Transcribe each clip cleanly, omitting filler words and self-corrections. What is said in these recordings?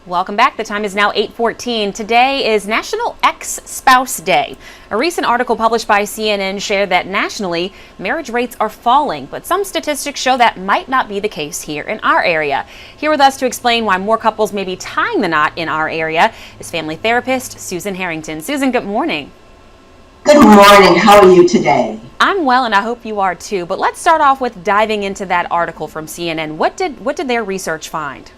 Welcome back. The time is now 8:14. Today is National Ex-Spouse Day. A recent article published by CNN shared that nationally, marriage rates are falling, but some statistics show that might not be the case here in our area. Here with us to explain why more couples may be tying the knot in our area is family therapist Susan Harrington. Susan, good morning. Good morning. How are you today? I'm well, and I hope you are too. But let's start off with diving into that article from CNN. What did their research find?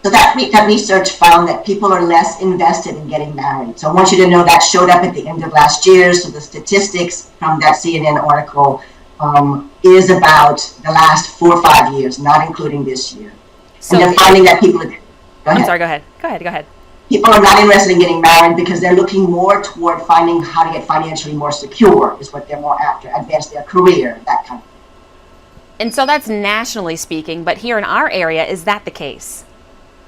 So that research found that people are less invested in getting married. So I want you to know that showed up at the end of last year. So the statistics from that CNN article is about the last 4 or 5 years, not including this year. So and they're finding that people are... I'm sorry, go ahead. People are not interested in getting married because they're looking more toward finding how to get financially more secure is what they're more after, advance their career, that kind of thing. And so that's nationally speaking, but here in our area, is that the case?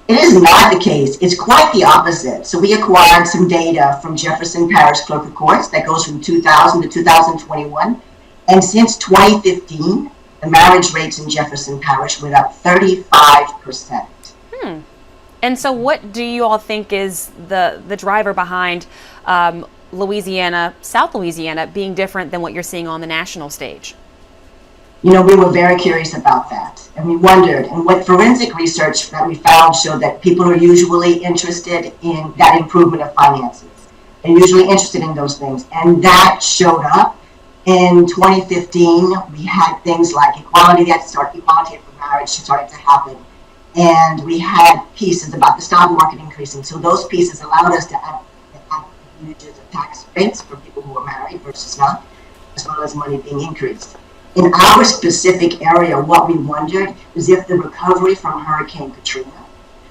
It is not the case. It's quite the opposite. So we acquired some data from Jefferson Parish Clerk of Courts that goes from 2000 to 2021. And since 2015, the marriage rates in Jefferson Parish went up 35%. And so what do you all think is the driver behind Louisiana, South Louisiana, being different than what you're seeing on the national stage? You know, we were very curious about that, and we wondered, and what forensic research that we found showed that people are usually interested in that improvement of finances. They're usually interested in those things, and that showed up. In 2015, we had things like equality for marriage started to happen, and we had pieces about the stock market increasing, so those pieces allowed us to add advantages of tax rates for people who are married versus not, as well as money being increased. In our specific area, what we wondered is if the recovery from Hurricane Katrina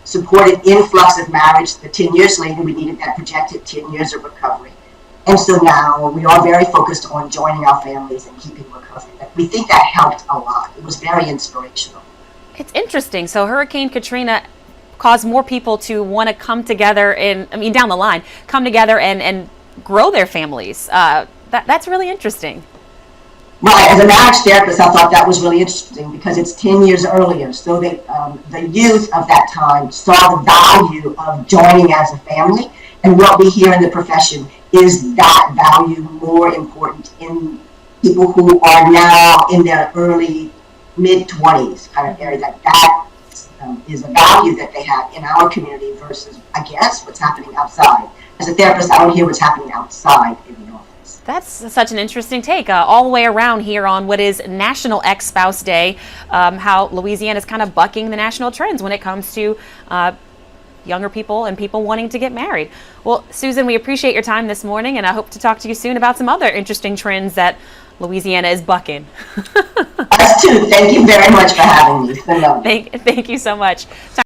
supported influx of marriage. The 10 years later, we needed that projected 10 years of recovery. And so now we are very focused on joining our families and keeping recovery. We think that helped a lot. It was very inspirational. It's interesting. So Hurricane Katrina caused more people to want to come together down the line, come together and grow their families. That's really interesting. Right, as a marriage therapist, I thought that was really interesting because it's 10 years earlier. So the youth of that time saw the value of joining as a family. And what we hear in the profession is that value more important in people who are now in their early, mid-20s kind of area. That is a value that they have in our community versus, I guess, what's happening outside. As a therapist, I don't hear what's happening outside in the office. That's such an interesting take all the way around here on what is National Ex-Spouse Day, how Louisiana is kind of bucking the national trends when it comes to younger people and people wanting to get married. Well, Susan, we appreciate your time this morning, and I hope to talk to you soon about some other interesting trends that Louisiana is bucking. Us too. Thank you very much for having me. It's been lovely. Thank you so much.